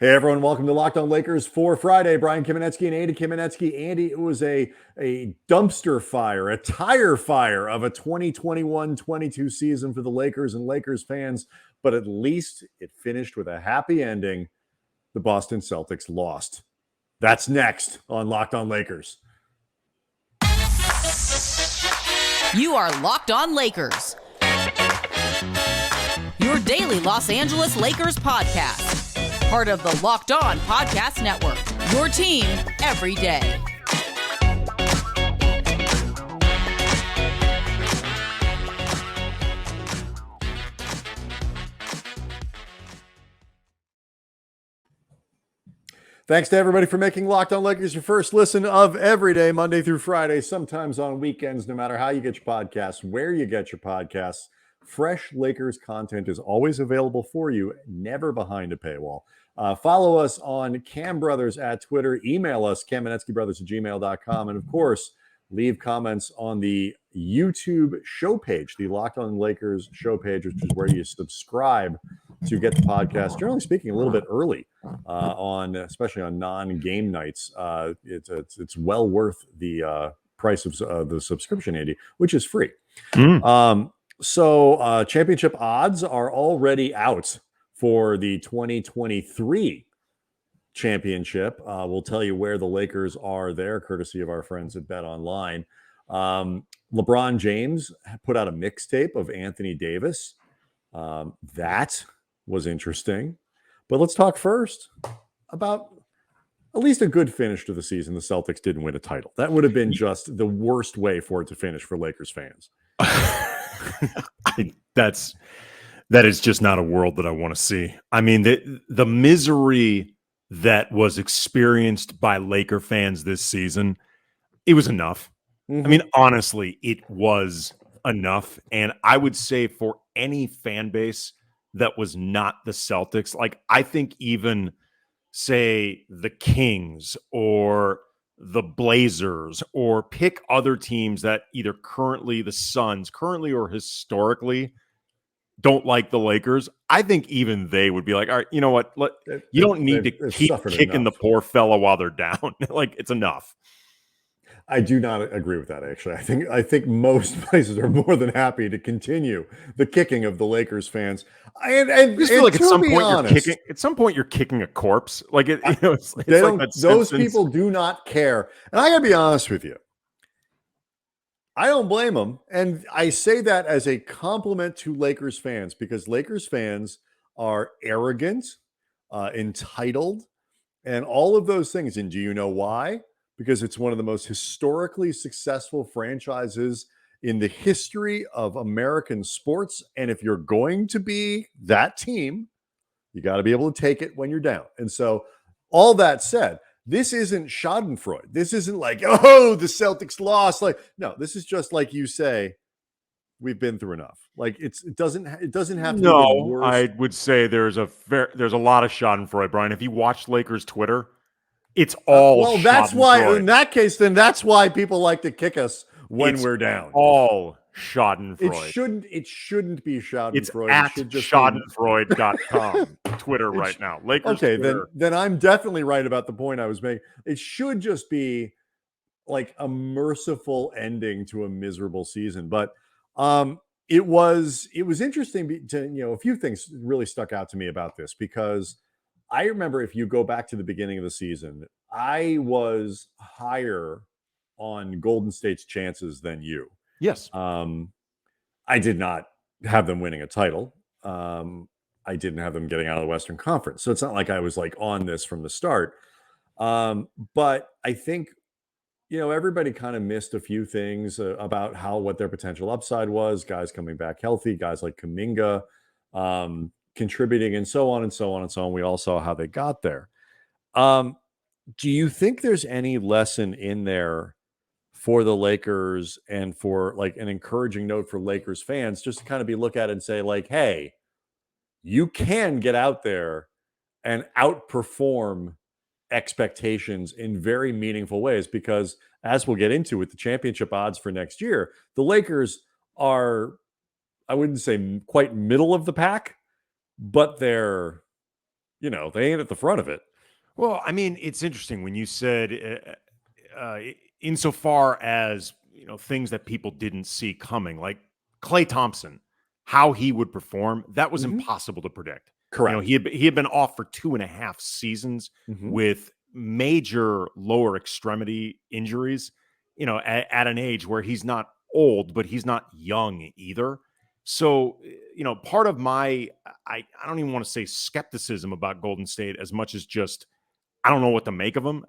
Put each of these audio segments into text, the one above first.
Hey everyone, welcome to Locked On Lakers for Friday. Brian Kamenetzky and Andy Kamenetzky. Andy, it was a dumpster fire, a tire fire of a 2021-22 season for the Lakers and Lakers fans, but at least it finished with a happy ending. The Boston Celtics lost. That's next on Locked On Lakers. You are Locked On Lakers, your daily Los Angeles Lakers podcast. Part of the Locked On Podcast Network, your team every day. Thanks to everybody for making Locked On Lakers your first listen of every day, Monday through Friday, sometimes on weekends, no matter how you get your podcasts, where you get your podcasts. Fresh Lakers content is always available for you, never behind a paywall. Follow us on Cam Brothers at Twitter. Email us, KamenetzkyBrothers@gmail.com. And of course, leave comments on the YouTube show page, the Locked On Lakers show page, which is where you subscribe to get the podcast, generally speaking, a little bit early especially on non-game nights. It's well worth the price of the subscription, Andy, which is free. So championship odds are already out for the 2023 championship. We'll tell you where the Lakers are there, courtesy of our friends at Bet Online. LeBron James put out a mixtape of Anthony Davis. That was interesting. But let's talk first about at least a good finish to the season. The Celtics didn't win a title. That would have been just the worst way for it to finish for Lakers fans. That is just not a world that I want to see. I mean, the misery that was experienced by Laker fans this season, it was enough. Mm-hmm. I mean, honestly, it was enough. And I would say for any fan base that was not the Celtics, like I think even say the Kings or the Blazers, or pick other teams that either the Suns currently or historically don't like the Lakers. I think even they would be like, all right, you know what? You don't need to keep kicking the poor fella while they're down. Like, it's enough. I do not agree with that, actually. I think most places are more than happy to continue the kicking of the Lakers fans. And I just feel like at some point you're kicking a corpse. Like those people do not care. And I gotta be honest with you. I don't blame them. And I say that as a compliment to Lakers fans, because Lakers fans are arrogant, entitled, and all of those things. And do you know why? Because it's one of the most historically successful franchises in the history of American sports. And if you're going to be that team, you got to be able to take it when you're down. And so all that said, this isn't schadenfreude. This isn't like, oh, the Celtics lost. Like, no, this is just like you say, we've been through enough. Like it doesn't have to be the worst. I would say there's a lot of schadenfreude, Brian. If you watch Lakers Twitter, it's all well, that's why in that case, then that's why people like to kick us when we're down. All schadenfreude. It shouldn't be schadenfreude. It's at schadenfreude.com Twitter right now. Lakers okay, Twitter. then I'm definitely right about the point I was making. It should just be like a merciful ending to a miserable season. But it was interesting to, a few things really stuck out to me about this, because I remember, if you go back to the beginning of the season, I was higher on Golden State's chances than you. Yes. I did not have them winning a title. I didn't have them getting out of the Western Conference. So it's not like I was like on this from the start. But I think, everybody kind of missed a few things about what their potential upside was. Guys coming back healthy, guys like Kuminga, contributing, and so on and so on and so on. We all saw how they got there. Do you think there's any lesson in there for the Lakers, and for like an encouraging note for Lakers fans, just to kind of look at it and say, like, hey, you can get out there and outperform expectations in very meaningful ways? Because as we'll get into with the championship odds for next year, the Lakers are, I wouldn't say quite middle of the pack, but they're they ain't at the front of it. Well, I mean, it's interesting when you said, insofar as things that people didn't see coming, like Klay Thompson, how he would perform, that was Mhm. impossible to predict. Correct. He had been off for 2.5 seasons Mhm. with major lower extremity injuries. At an age where he's not old, but he's not young either. So, part of my I don't even want to say skepticism about Golden State as much as just I don't know what to make of them.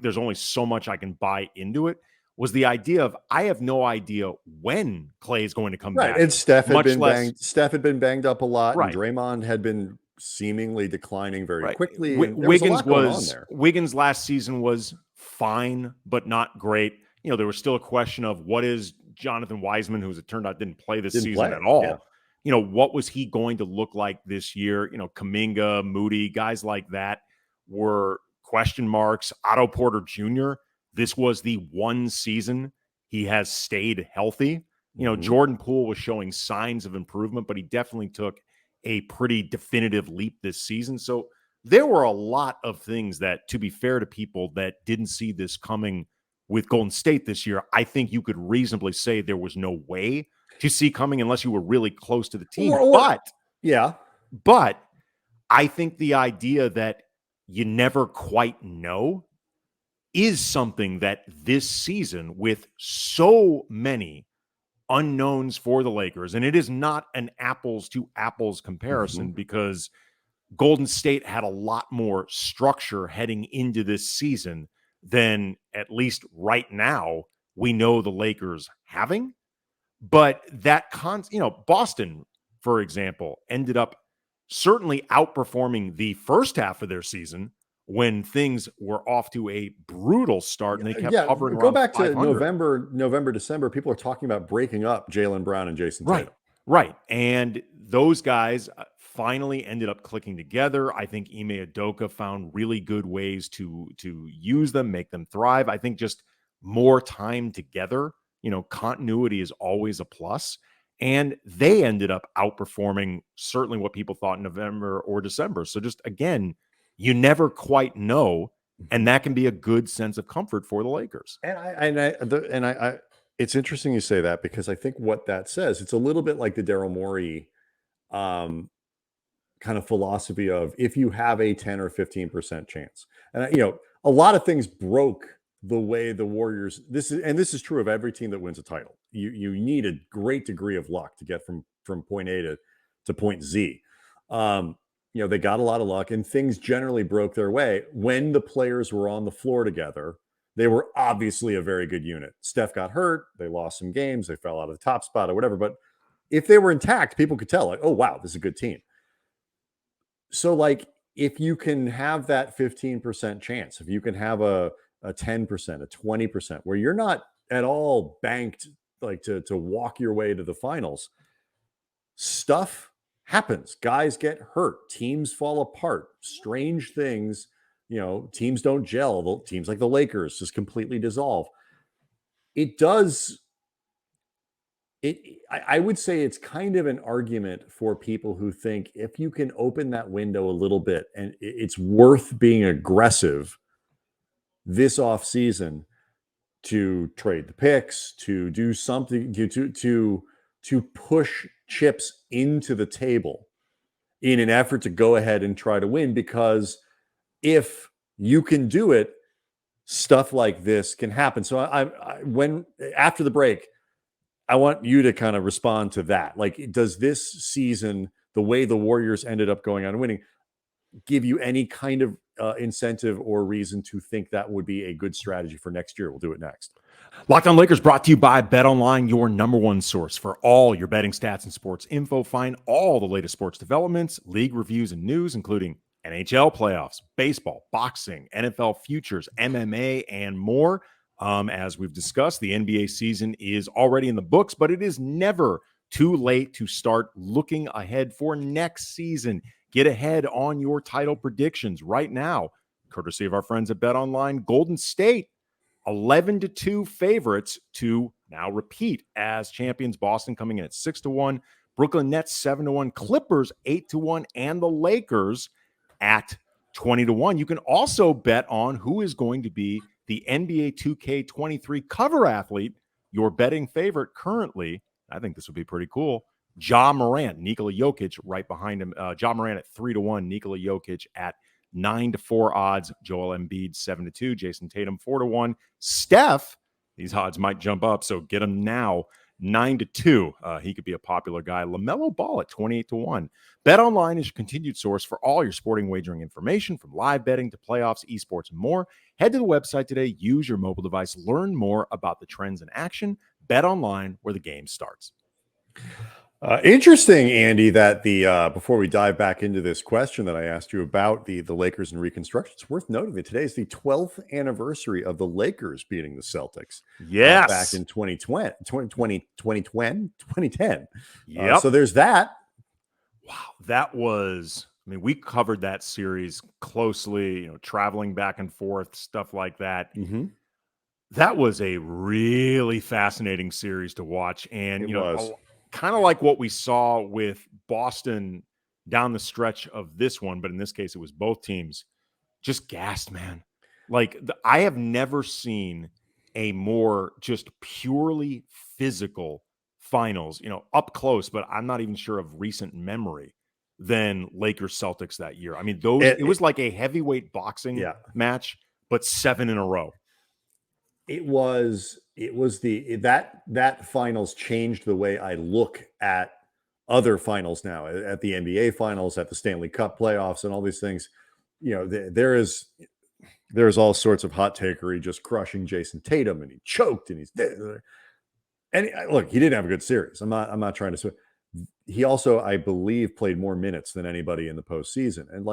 There's only so much I can buy into it. Was the idea of I have no idea when Clay is going to come Right. back, And Steph had much been less banged. Steph had been banged up a lot, and right. Draymond had been seemingly declining very Right. quickly, and there was a lot going on there. Wiggins last season was fine, but not great. There was still a question of what is Jonathan Wiseman, who as it turned out didn't play this Didn't season play, at all. yeah. What was he going to look like this year? Kuminga, Moody, guys like that were question marks. Otto Porter Jr., this was the one season he has stayed healthy. Mhm. Jordan Poole was showing signs of improvement, but he definitely took a pretty definitive leap this season. So there were a lot of things that, to be fair to people that didn't see this coming with Golden State this year, I think you could reasonably say there was no way to see coming unless you were really close to the team. Yeah. But I think the idea that you never quite know is something that this season, with so many unknowns for the Lakers, and it is not an apples to apples comparison because Golden State had a lot more structure heading into this season than, at least right now, we know the Lakers having. But Boston, for example, ended up certainly outperforming the first half of their season when things were off to a brutal start and they kept Yeah. hovering Go around back to 500. November, December. People are talking about breaking up Jaylen Brown and Jason Right. Tatum. Right. And those guys finally ended up clicking together. I think Ime Udoka found really good ways to use them, make them thrive. I think just more time together, continuity is always a plus. And they ended up outperforming certainly what people thought in November or December. So just again, you never quite know. And that can be a good sense of comfort for the Lakers. I it's interesting you say that because I think what that says, it's a little bit like the Daryl Morey kind of philosophy of if you have a 10 or 15% chance. And a lot of things broke the way the Warriors, this is true of every team that wins a title. You need a great degree of luck to get from point A to point Z. They got a lot of luck and things generally broke their way when the players were on the floor together. They were obviously a very good unit. Steph got hurt. They lost some games. They fell out of the top spot or whatever. But if they were intact, people could tell, like, oh, wow, this is a good team. So, like, if you can have that 15% chance, if you can have a 10%, a 20%, where you're not at all banked like to walk your way to the finals, stuff happens. Guys get hurt. Teams fall apart. Strange things. Teams don't gel. Teams like the Lakers just completely dissolve. It does. I would say it's kind of an argument for people who think if you can open that window a little bit and it's worth being aggressive this off season to trade the picks, to do something, to push chips into the table in an effort to go ahead and try to win. Because if you can do it, stuff like this can happen. So when after the break, I want you to kind of respond to that. Like, does this season, the way the Warriors ended up going on and winning, give you any kind of incentive or reason to think that would be a good strategy for next year? We'll do it next. Locked On Lakers brought to you by BetOnline, your number one source for all your betting stats and sports info. Find all the latest sports developments, league reviews, and news, including NHL playoffs, baseball, boxing, NFL futures, MMA, and more. As we've discussed, the NBA season is already in the books, but it is never too late to start looking ahead for next season. Get ahead on your title predictions right now, courtesy of our friends at BetOnline. Golden State 11-2 favorites to now repeat as champions. Boston coming in at 6-1. Brooklyn Nets 7-1. Clippers 8-1. And the Lakers at 20-1. You can also bet on who is going to be the NBA 2K23 cover athlete, your betting favorite currently. I think this would be pretty cool. Ja Morant, Nikola Jokic right behind him. Ja Morant at 3-1, Nikola Jokic at 9-4 odds, Joel Embiid 7-2, Jason Tatum 4-1, Steph. These odds might jump up, so get him now. 9-2. He could be a popular guy. LaMelo Ball at 28-1. Bet Online is your continued source for all your sporting wagering information, from live betting to playoffs, esports, and more. Head to the website today. Use your mobile device. Learn more about the trends in action. Bet Online, where the game starts. Interesting, Andy, that the before we dive back into this question that I asked you about the Lakers and reconstruction, it's worth noting that today is the 12th anniversary of the Lakers beating the Celtics. Yes. Back in 2010. Yep. So there's that. Wow. That was, I mean, we covered that series closely, traveling back and forth, stuff like that. Mm-hmm. That was a really fascinating series to watch. And, It was. Kind of like what we saw with Boston down the stretch of this one, but in this case, it was both teams just gassed, man. Like, I have never seen a more just purely physical finals, up close, but I'm not even sure of recent memory than Lakers Celtics that year. I mean, it was like a heavyweight boxing match, but 7 in a row. It was that finals changed the way I look at other finals now, at the NBA finals, at the Stanley Cup playoffs, and all these things. There's all sorts of hot takery just crushing Jason Tatum, and he choked, and look, he didn't have a good series. I'm not trying to. He also, I believe, played more minutes than anybody in the postseason, and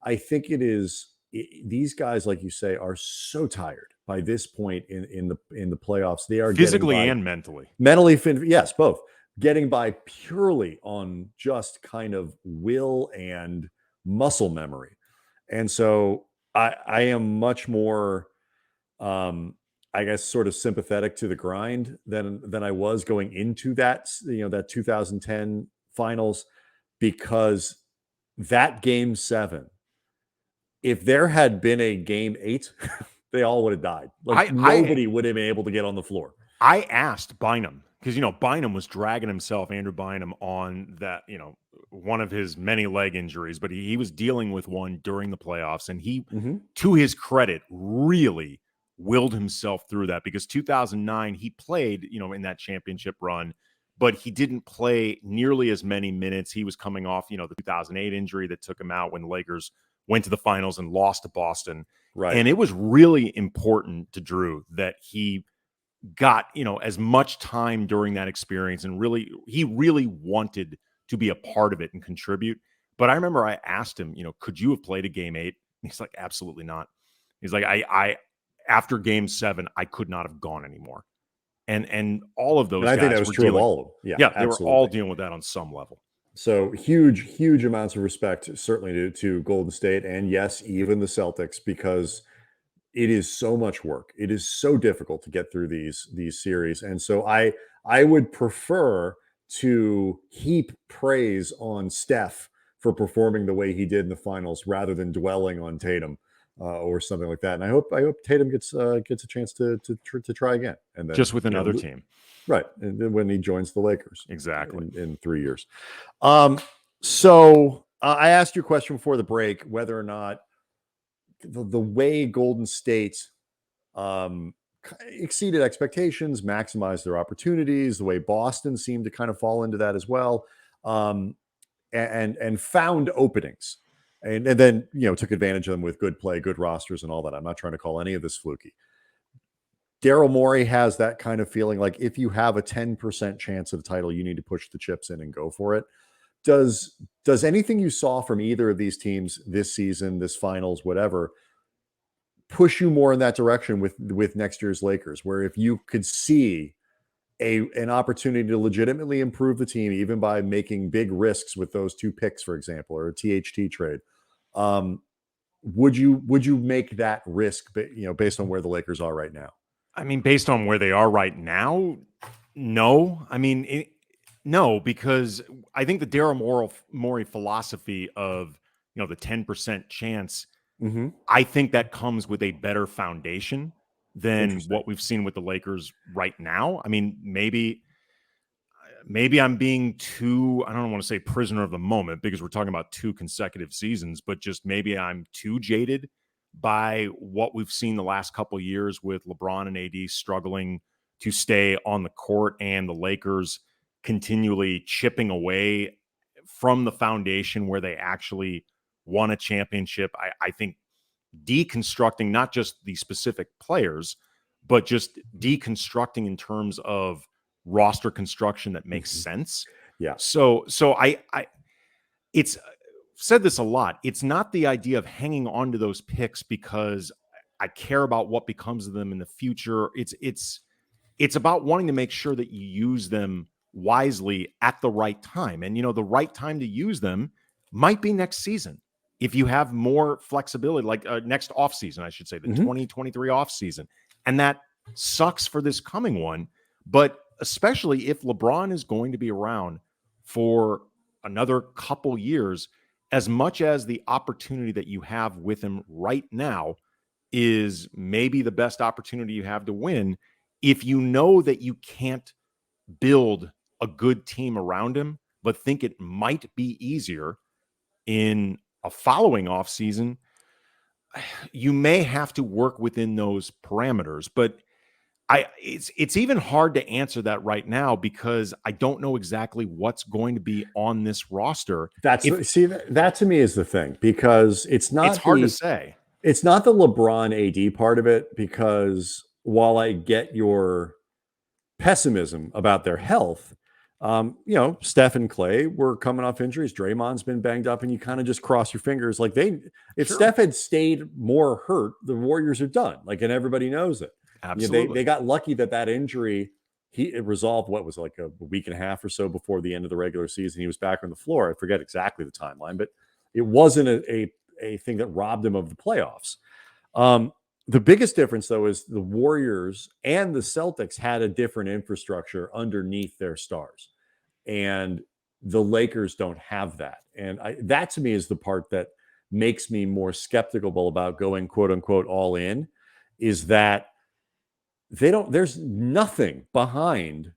I think these guys, like you say, are so tired by this point in the playoffs. They are physically and mentally. Yes, both. Getting by purely on just kind of will and muscle memory. And so I am much more, I guess, sort of sympathetic to the grind than I was going into that 2010 finals, because that game 7, if there had been a game 8, they all would have died. Nobody would have been able to get on the floor. I asked Bynum, because, Bynum was dragging himself, Andrew Bynum, on that, one of his many leg injuries, but he was dealing with one during the playoffs. And he, to his credit, really willed himself through that, because 2009, he played, in that championship run, but he didn't play nearly as many minutes. He was coming off, the 2008 injury that took him out when the Lakers went to the finals and lost to Boston. Right. And it was really important to Drew that he got, as much time during that experience, and he really wanted to be a part of it and contribute. But I remember I asked him, could you have played a game 8? And he's like, absolutely not. He's like, I after game 7, I could not have gone anymore. And all of those guys, I think that was true of all of them. Yeah, they were all dealing with that on some level. So huge amounts of respect, certainly to Golden State, and yes, even the Celtics, because it is so much work. It is so difficult to get through these series. And so I would prefer to heap praise on Steph for performing the way he did in the finals, rather than dwelling on Tatum or something like that. And I hope Tatum gets a chance to try again, and then just with another team. Right. And then when he joins the Lakers. Exactly. In 3 years. So I asked you a question before the break, whether or not the way Golden State exceeded expectations, maximized their opportunities, the way Boston seemed to kind of fall into that as well, and found openings. And then, took advantage of them with good play, good rosters, and all that. I'm not trying to call any of this fluky. Daryl Morey has that kind of feeling, like if you have a 10% chance of the title, you need to push the chips in and go for it. Does anything you saw from either of these teams this season, this finals, whatever, push you more in that direction with next year's Lakers, where if you could see an opportunity to legitimately improve the team, even by making big risks with those 2 picks, for example, or a THT trade, would you make that risk, based on where the Lakers are right now? I mean, based on where they are right now, no. I mean, no, because I think the Daryl Morey philosophy of the 10% chance. Mm-hmm. I think that comes with a better foundation than Interesting. what we've seen with the Lakers right now. I mean, maybe I'm being too, I don't want to say prisoner of the moment because we're talking about 2 consecutive seasons, but just maybe I'm too jaded by what we've seen the last couple of years with LeBron and AD struggling to stay on the court and the Lakers continually chipping away from the foundation where they actually won a championship. I think deconstructing not just the specific players, but just deconstructing in terms of roster construction that makes sense. Yeah. So I it's said this a lot. It's not the idea of hanging on to those picks because I care about what becomes of them in the future. It's about wanting to make sure that you use them wisely at the right time. And the right time to use them might be next season. If you have more flexibility, like next offseason, I should say, the 2023 offseason. And that sucks for this coming one. But especially if LeBron is going to be around for another couple years, as much as the opportunity that you have with him right now is maybe the best opportunity you have to win, if you know that you can't build a good team around him, but think it might be easier in a following offseason, you may have to work within those parameters. But it's even hard to answer that right now because I don't know exactly what's going to be on this roster. That to me is the thing, because it's hard to say. It's not the LeBron AD part of it, because while I get your pessimism about their health, Steph and Clay were coming off injuries. Draymond's been banged up, and you kind of just cross your fingers. Like if Steph had stayed more hurt, the Warriors are done. And everybody knows it. Absolutely. They got lucky that injury, it resolved what was like a week and a half or so before the end of the regular season. He was back on the floor. I forget exactly the timeline, but it wasn't a thing that robbed him of the playoffs. The biggest difference, though, is the Warriors and the Celtics had a different infrastructure underneath their stars, and the Lakers don't have that. And that to me is the part that makes me more skeptical about going quote unquote all in, is that there's nothing behind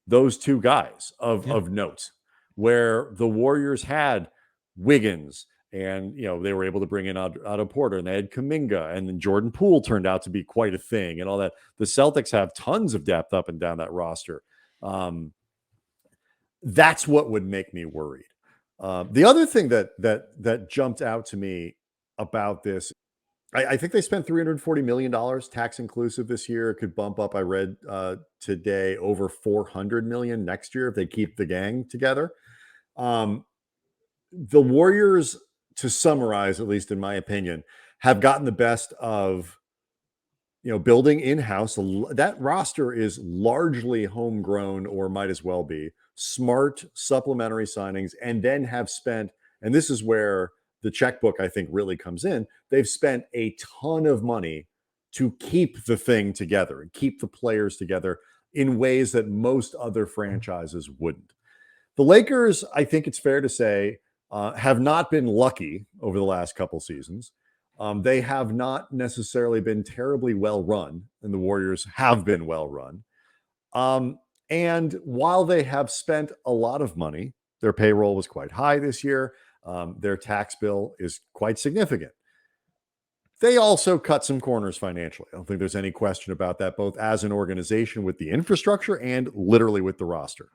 those 2 guys of note, where the Warriors had Wiggins, and they were able to bring in Otto Porter, and they had Kuminga, and then Jordan Poole turned out to be quite a thing, and all that. The Celtics have tons of depth up and down that roster. That's what would make me worried. The other thing that jumped out to me about this, I think they spent $340 million tax inclusive this year. It could bump up, I read today, over $400 million next year if they keep the gang together. The Warriors, to summarize, at least in my opinion, have gotten the best of building in-house. That roster is largely homegrown, or might as well be, smart supplementary signings, and then have spent, and this is where the checkbook, I think, really comes in. They've spent a ton of money to keep the thing together and keep the players together in ways that most other franchises wouldn't. The Lakers, I think it's fair to say, have not been lucky over the last couple seasons. They have not necessarily been terribly well run, and the Warriors have been well run. And while they have spent a lot of money, their payroll was quite high this year. Their tax bill is quite significant. They also cut some corners financially. I don't think there's any question about that, both as an organization with the infrastructure and literally with the roster.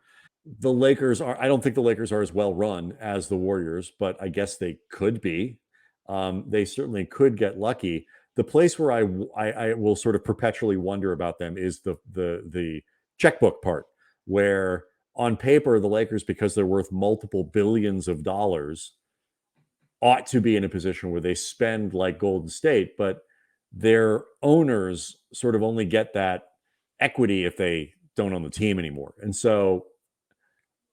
I don't think the Lakers are as well run as the Warriors, but I guess they could be. They certainly could get lucky. The place where I will sort of perpetually wonder about them is the checkbook part, where on paper, the Lakers, because they're worth multiple billions of dollars, ought to be in a position where they spend like Golden State, but their owners sort of only get that equity if they don't own the team anymore. And so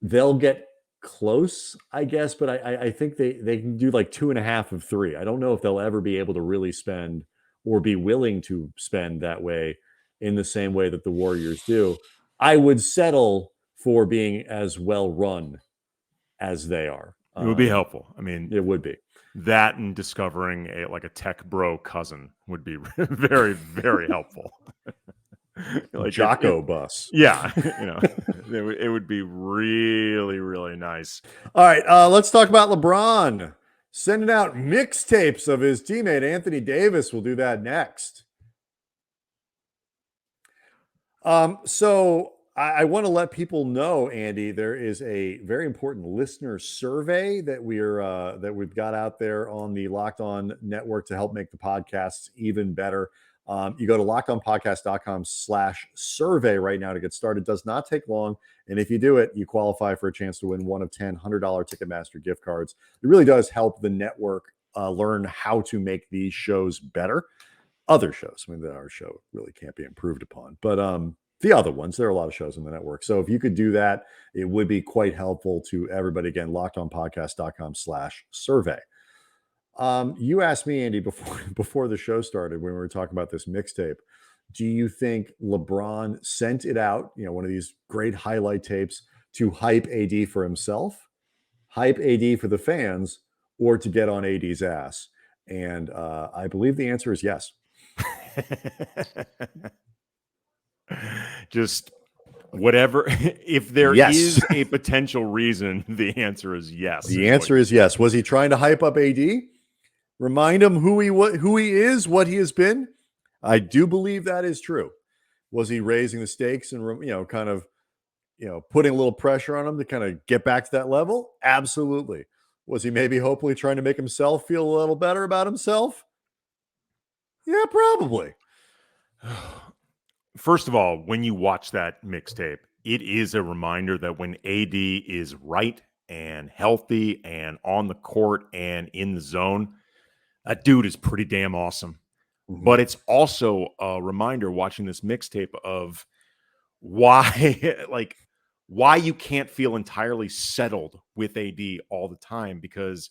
they'll get close, I guess, but I think they can do like 2.5 of 3. I don't know if they'll ever be able to really spend or be willing to spend that way in the same way that the Warriors do. I would settle for being as well run as they are. It would be helpful. I mean, it would be. That and discovering a tech bro cousin would be very, very helpful. Jocko bus. Yeah, it would be really, really nice. All right, let's talk about LeBron sending out mixtapes of his teammate Anthony Davis. We'll do that next. So I want to let people know, Andy, there is a very important listener survey that we've got out there on the Locked On Network to help make the podcasts even better. You go to lockedonpodcast.com/survey right now to get started. It does not take long. And if you do it, you qualify for a chance to win one of 10 $100 Ticketmaster gift cards. It really does help the network learn how to make these shows better. Other shows, I mean, our show really can't be improved upon, but the other ones, there are a lot of shows on the network. So if you could do that, it would be quite helpful to everybody. Again, lockedonpodcast.com/survey. You asked me, Andy, before the show started, when we were talking about this mixtape, do you think LeBron sent it out, one of these great highlight tapes, to hype AD for himself, hype AD for the fans, or to get on AD's ass? And I believe the answer is yes. Just whatever. If there is a potential reason, the answer is yes. The answer is yes. Was he trying to hype up AD? Remind him who he is, what he has been? I do believe that is true. Was he raising the stakes and kind of putting a little pressure on him to kind of get back to that level? Absolutely. Was he maybe hopefully trying to make himself feel a little better about himself? Yeah, probably. First of all, when you watch that mixtape, it is a reminder that when AD is right and healthy and on the court and in the zone, that dude is pretty damn awesome. Mm-hmm. But it's also a reminder watching this mixtape of why you can't feel entirely settled with AD all the time, because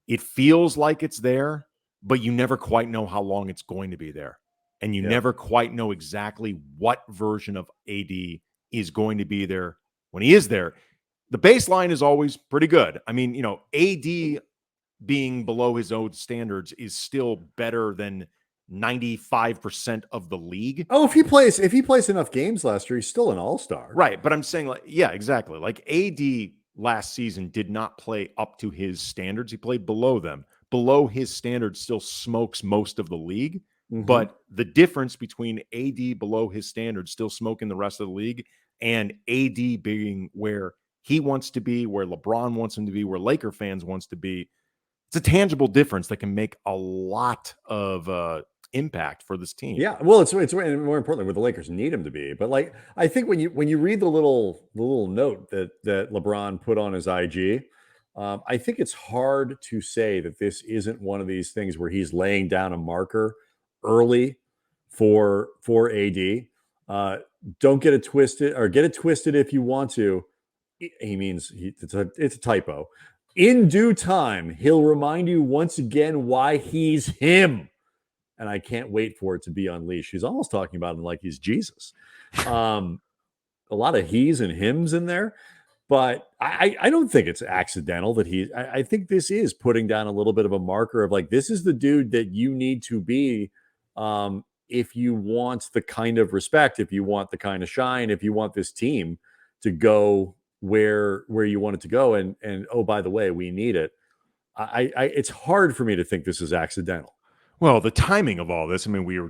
it feels like it's there, but you never quite know how long it's going to be there. And you never quite know exactly what version of AD is going to be there when he is there. The baseline is always pretty good. I mean, AD being below his own standards is still better than 95% of the league. Oh, if he plays enough games last year, he's still an all-star. Right. But I'm saying, exactly. Like AD last season did not play up to his standards. He played below them. Below his standards still smokes most of the league. Mm-hmm. But the difference between AD below his standards, still smoking the rest of the league, and AD being where he wants to be, where LeBron wants him to be, where Laker fans wants to be, it's a tangible difference that can make a lot of impact for this team. Yeah, well, it's more importantly where the Lakers need him to be. But I think when you read the little note that LeBron put on his IG, I think it's hard to say that this isn't one of these things where he's laying down a marker early for AD. Don't get it twisted, or get it twisted if you want to. He means it's a typo. In due time, he'll remind you once again why he's him. And I can't wait for it to be unleashed. He's almost talking about him like he's Jesus. A lot of he's and hims in there. But I don't think it's accidental that I think this is putting down a little bit of a marker of this is the dude that you need to be if you want the kind of respect, if you want the kind of shine, if you want this team to go where you want it to go. And oh, by the way, we need it. It's hard for me to think this is accidental. Well, the timing of all this, I mean, a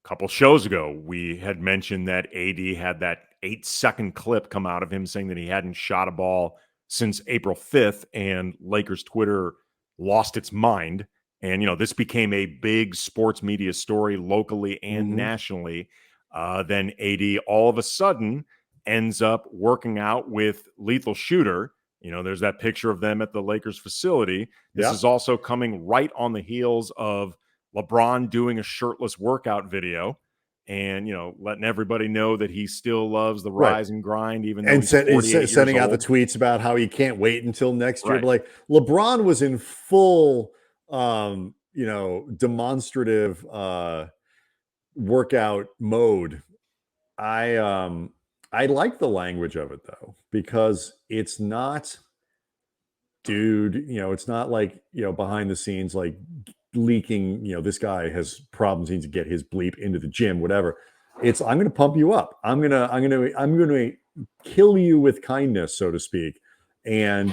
couple shows ago, we had mentioned that AD had that 8-second clip come out of him saying that he hadn't shot a ball since April 5th, and Lakers Twitter lost its mind. And, this became a big sports media story locally and nationally. Then AD all of a sudden ends up working out with Lethal Shooter. There's that picture of them at the Lakers facility. This is also coming right on the heels of LeBron doing a shirtless workout video and, letting everybody know that he still loves the rise and grind, even though he's 48 years sending out old. the tweets about how he can't wait until next year. But LeBron was in full, demonstrative workout mode. I like the language of it though, because it's not dude, it's not like, behind the scenes, like leaking, this guy has problems, needs to get his bleep into the gym, whatever. It's, I'm going to pump you up. I'm going to kill you with kindness, so to speak, and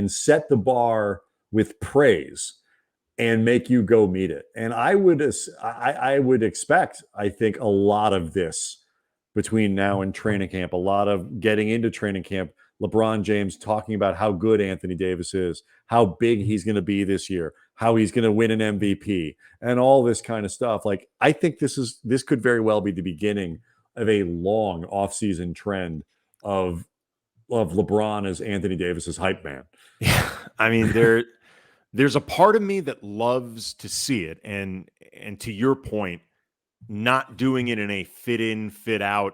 set the bar with praise and make you go meet it. And I would expect, I think, a lot of this between now and training camp, a lot of getting into training camp, LeBron James talking about how good Anthony Davis is, how big he's going to be this year, how he's going to win an MVP, and all this kind of stuff. Like, I think this could very well be the beginning of a long offseason trend of LeBron as Anthony Davis's hype man. Yeah, I mean, there's a part of me that loves to see it, and to your point, not doing it in a fit in, fit out,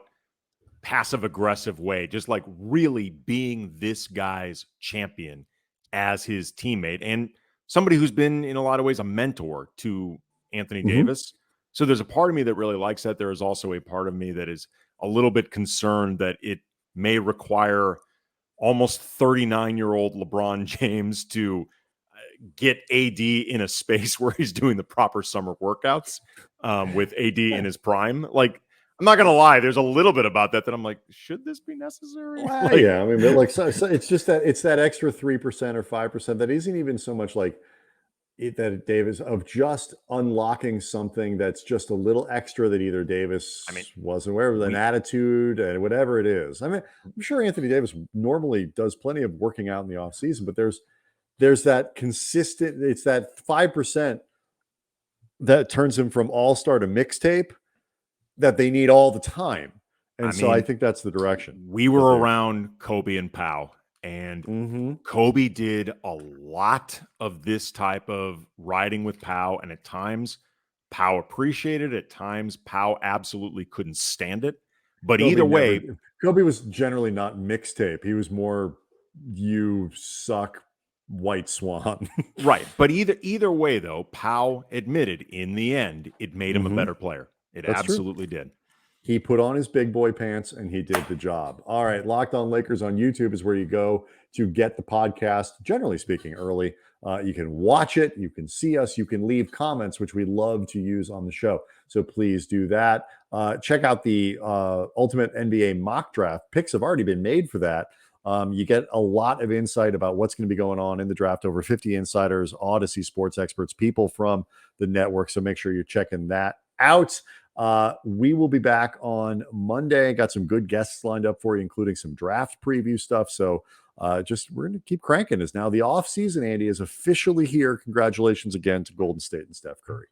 passive aggressive way, just like really being this guy's champion as his teammate and somebody who's been in a lot of ways a mentor to Anthony Davis. So there's a part of me that really likes that. There is also a part of me that is a little bit concerned that it may require almost 39-year-old LeBron James to get AD in a space where he's doing the proper summer workouts with AD in his prime. Like, I'm not going to lie, there's a little bit about that I'm like, should this be necessary? Well, yeah, I mean, but like, so it's just that it's that extra 3% or 5% that isn't even so much like that Davis, of just unlocking something that's just a little extra that either Davis wasn't aware of, an attitude and whatever it is. I mean, I'm sure Anthony Davis normally does plenty of working out in the off season, but there's that consistent, it's that 5% that turns him from all-star to mixtape that they need all the time. And I think that's the direction. We were around Kobe and Pau, and Kobe did a lot of this type of riding with Pau, and at times Pau appreciated it. At times Pau absolutely couldn't stand it. But either way, Kobe was generally not mixtape. He was more you suck, white swan. Right. But either way, though, Pau admitted in the end it made him a better player. That's absolutely true. Did. He put on his big boy pants and he did the job. All right. Locked On Lakers on YouTube is where you go to get the podcast, generally speaking, early. You can watch it. You can see us. You can leave comments, which we love to use on the show. So please do that. Check out the Ultimate NBA mock draft. Picks have already been made for that. You get a lot of insight about what's going to be going on in the draft. Over 50 insiders, Odyssey sports experts, people from the network. So make sure you're checking that out. We will be back on Monday. Got some good guests lined up for you, including some draft preview stuff. So we're going to keep cranking. As now the off season, Andy, is officially here. Congratulations again to Golden State and Steph Curry.